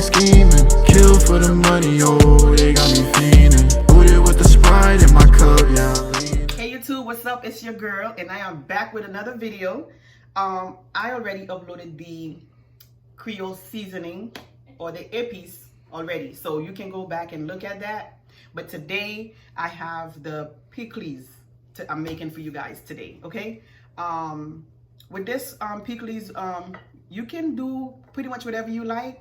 scheming. Kill for the money, oh, they got me fiending. Booted with the Sprite in my cup, yeah, I'm leaning. Hey YouTube, what's up? It's your girl, and I am back with another video. I already uploaded the Creole seasoning or the épices already, so you can go back and look at that. But today I have the Pikliz I'm making for you guys today. Okay, with this Pikliz, you can do pretty much whatever you like.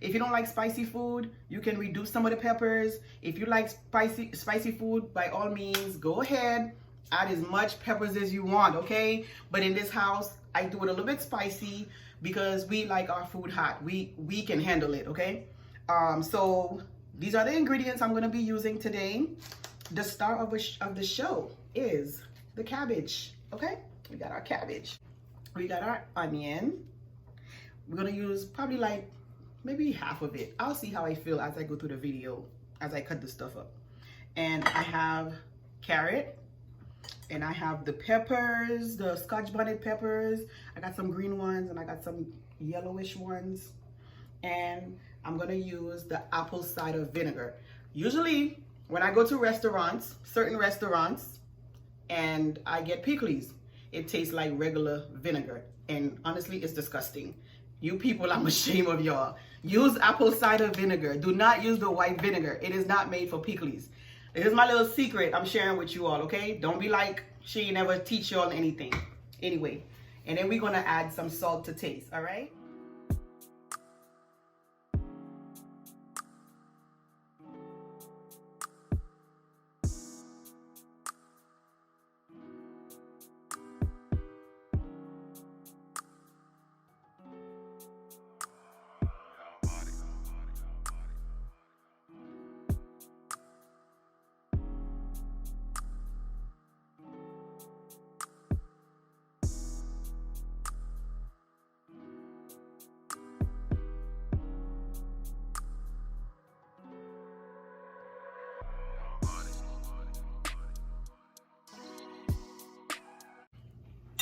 If you don't like spicy food, you can reduce some of the peppers. If you like spicy food, by all means, go ahead, add as much peppers as you want, okay? But in this house, I do it a little bit spicy because we like our food hot. We can handle it, okay? So these are the ingredients I'm gonna be using today. The star of the show is the cabbage, okay? We got our cabbage. We got our onion. We're gonna use probably like maybe half of it. I'll see how I feel as I go through the video, as I cut the stuff up. And I have carrot, and I have the peppers, the Scotch bonnet peppers. I got some green ones, and I got some yellowish ones. And I'm gonna use the apple cider vinegar. Usually, when I go to restaurants, certain restaurants, and I get Pikliz, it tastes like regular vinegar. And honestly, it's disgusting. You people, I'm ashamed of y'all. Use apple cider vinegar. Do not use the white vinegar. It is not made for Pikliz. This is my little secret I'm sharing with you all, okay? Don't be like, she never teach y'all anything. Anyway, and then we're gonna add some salt to taste, all right?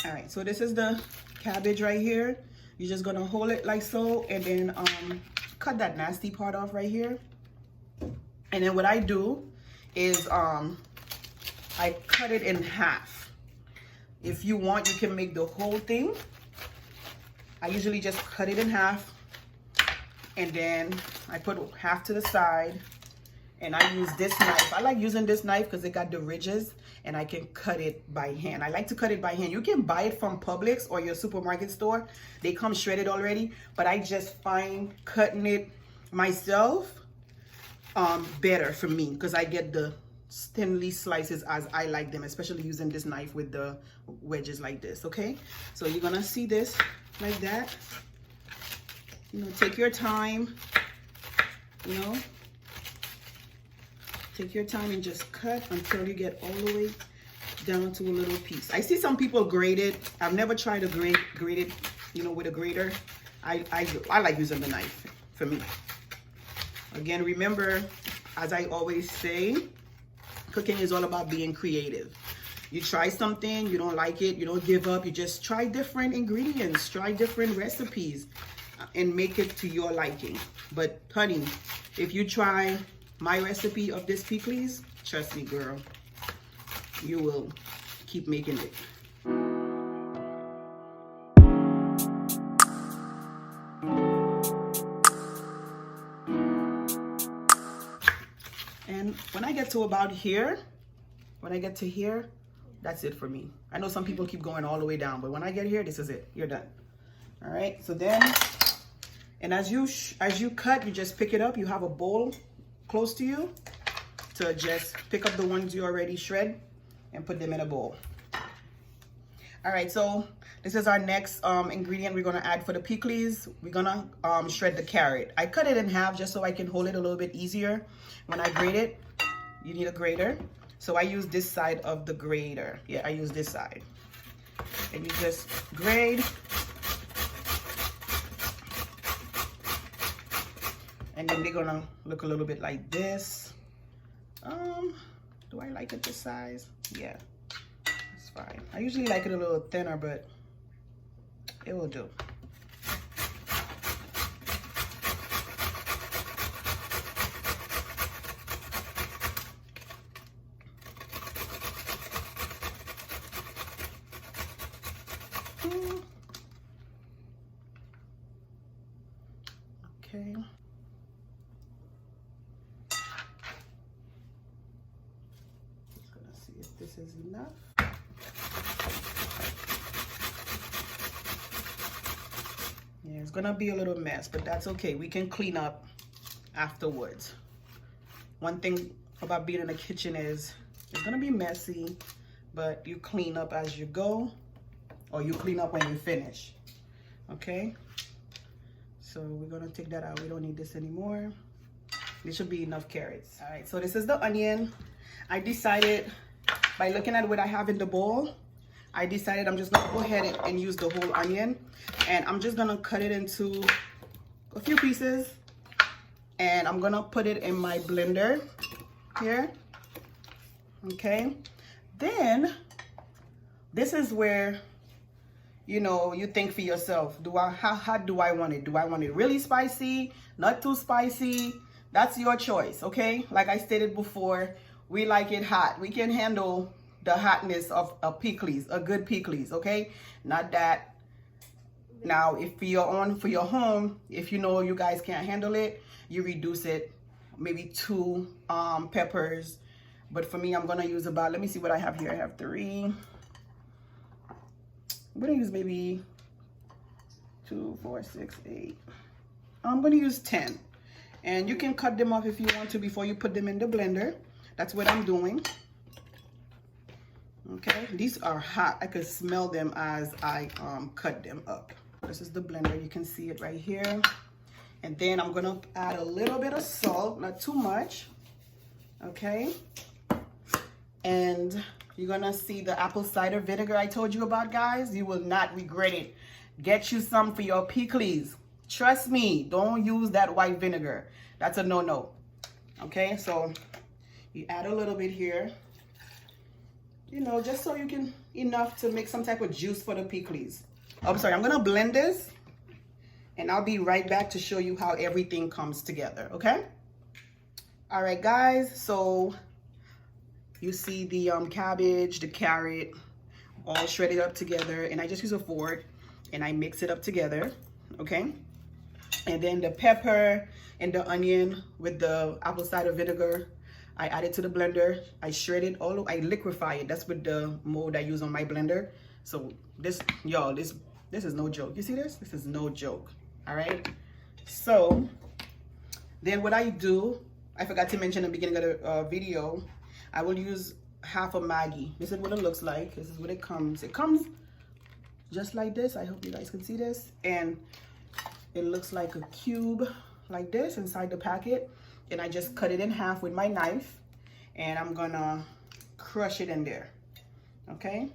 All right, so this is the cabbage right here. You're just gonna hold it like so, and then cut that nasty part off right here. And then what I do is I cut it in half. If you want, you can make the whole thing. I usually just cut it in half, and then I put half to the side, and I use this knife. I like using this knife because it got the ridges, and I can cut it by hand. I like to cut it by hand. You can buy it from Publix or your supermarket store. They come shredded already, but I just find cutting it myself better for me because I get the thinly slices as I like them, especially using this knife with the wedges like this, okay? So you're gonna see this like that. You know, take your time, you know. Take your time and just cut until you get all the way down to a little piece. I see some people grate it. I've never tried to grate it, you know, with a grater. I like using the knife for me. Again, remember, as I always say, cooking is all about being creative. You try something, you don't like it, you don't give up. You just try different ingredients, try different recipes, and make it to your liking. But honey, if you try my recipe of this Pikliz, trust me, girl, you will keep making it. And when I get to about here, that's it for me. I know some people keep going all the way down, but when I get here, this is it. You're done. All right. So then, and as you cut, you just pick it up. You have a bowl close to you to just pick up the ones you already shred and put them in a bowl. All right, so this is our next ingredient we're gonna add for the Pikliz. We're gonna shred the carrot. I cut it in half just so I can hold it a little bit easier. When I grate it, you need a grater. So I use this side of the grater. Yeah, I use this side. And you just grate. And then they're gonna look a little bit like this. Do I like it this size? Yeah, it's fine. I usually like it a little thinner, but it will do. Okay. Just gonna see if this is enough. Yeah, it's gonna be a little mess, but that's okay. We can clean up afterwards. One thing about being in the kitchen is it's gonna be messy, but you clean up as you go, or you clean up when you finish. Okay, so we're gonna take that out. We don't need this anymore. This should be enough carrots. All right, so this is the onion. I decided, by looking at what I have in the bowl, I decided I'm just gonna go ahead and use the whole onion, and I'm just gonna cut it into a few pieces, and I'm gonna put it in my blender here. Okay, then this is where, you know, you think for yourself, how do I want it? Do I want it really spicy, not too spicy? That's your choice. Okay, like I stated before, we like it hot. We can handle the hotness of a Pikliz, a good Pikliz. Okay, not that. Now, if for your home, if you know you guys can't handle it, you reduce it, maybe 2 peppers. But for me, I'm gonna use about, let me see what I have here. I have 3. I'm gonna use maybe 2, 4, 6, 8. I'm gonna use 10. And you can cut them off if you want to before you put them in the blender. That's what I'm doing. Okay, these are hot. I could smell them as I cut them up. This is the blender. You can see it right here. And then I'm gonna add a little bit of salt, not too much. Okay. And you're gonna see the apple cider vinegar I told you about, guys. You will not regret it. Get you some for your Pikliz. Trust me, don't use that white vinegar. That's a no-no. Okay, so you add a little bit here. You know, just so you can, enough to make some type of juice for the Pikliz. Oh, I'm sorry, I'm gonna blend this, and I'll be right back to show you how everything comes together, okay? All right, guys, so you see the cabbage, the carrot, all shredded up together, and I just use a fork, and I mix it up together, okay? And then the pepper and the onion with the apple cider vinegar, I add it to the blender. I shred it all, I liquefy it. That's with the mold I use on my blender. So this, y'all, this is no joke. You see this? This is no joke, all right? So then what I do, I forgot to mention in the beginning of the video, I will use half a Maggie. This is what it looks like. This is what it comes. It comes just like this. I hope you guys can see this. And it looks like a cube like this inside the packet. And I just cut it in half with my knife. And I'm gonna crush it in there. Okay?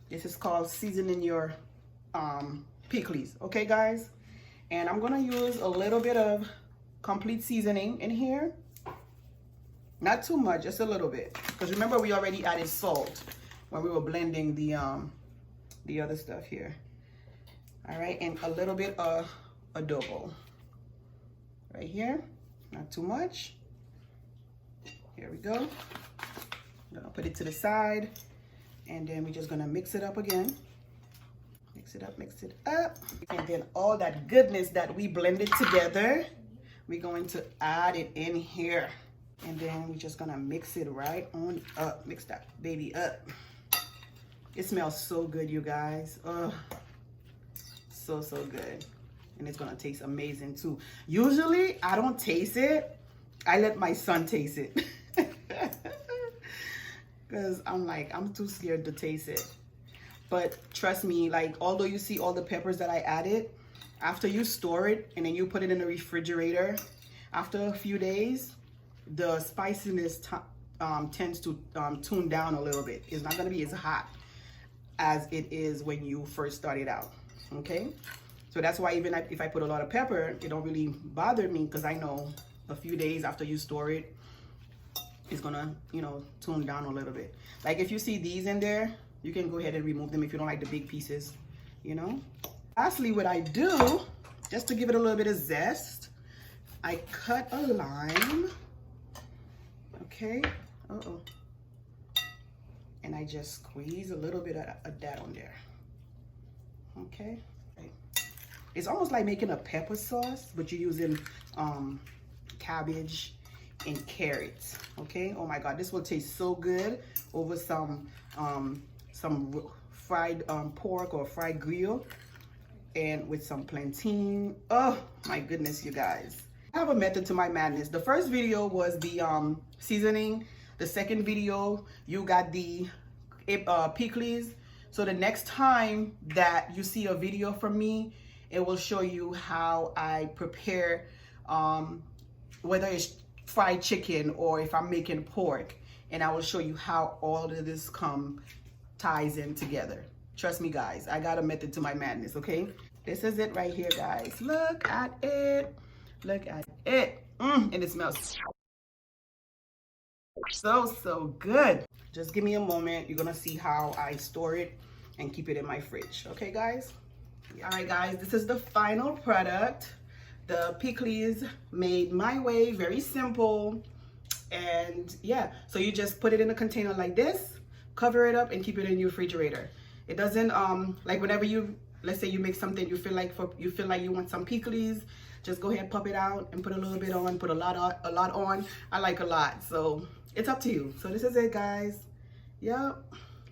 This is called seasoning your Pikliz. Okay, guys? And I'm gonna use a little bit of complete seasoning in here. Not too much, just a little bit. Because remember, we already added salt when we were blending the other stuff here. All right, and a little bit of adobo. Right here, not too much. Here we go. I'm gonna put it to the side. And then we're just gonna mix it up again. Mix it up, mix it up. And then all that goodness that we blended together, we're going to add it in here. And then we're just gonna mix it right on up. Mix that baby up. It smells so good, you guys. Oh, so good. And it's gonna taste amazing too. Usually I don't taste it. I let my son taste it. Because I'm too scared to taste it. But trust me, like, although you see all the peppers that I added, after you store it and then you put it in the refrigerator, after a few days, the spiciness tends to tune down a little bit. It's not gonna be as hot as it is when you first started out, okay? So that's why even if I put a lot of pepper, it don't really bother me, because I know a few days after you store it, it's gonna, you know, tune down a little bit. Like if you see these in there, you can go ahead and remove them if you don't like the big pieces, you know? Lastly, what I do, just to give it a little bit of zest, I cut a lime. Okay, and I just squeeze a little bit of that on there. Okay, It's almost like making a pepper sauce, but you're using cabbage and carrots. Okay, oh my god, this will taste so good over some fried pork or fried grill, and with some plantain. Oh my goodness, you guys. I have a method to my madness. The first video was the seasoning. The second video, you got the Pikliz. So the next time that you see a video from me, it will show you how I prepare, whether it's fried chicken or if I'm making pork, and I will show you how all of this ties in together. Trust me, guys, I got a method to my madness. Okay, this is it right here, guys. Look at it. Look at it. And it smells so good. Just give me a moment. You're gonna see how I store it and keep it in my fridge. Okay, guys? All right, guys, this is the final product. The Pikliz made my way, very simple. And yeah, so you just put it in a container like this, cover it up, and keep it in your refrigerator. It doesn't like whenever you, let's say you make something, you feel like you want some Pikliz, just go ahead, pop it out and put a little bit on, put a lot on. I like a lot, so it's up to you. So this is it, guys. Yep.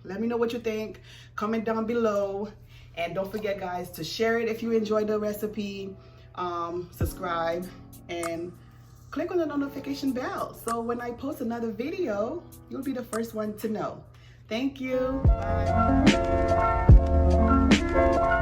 Let me know what you think. Comment down below. And don't forget, guys, to share it if you enjoyed the recipe. Subscribe and click on the notification bell. So when I post another video, you'll be the first one to know. Thank you. Bye.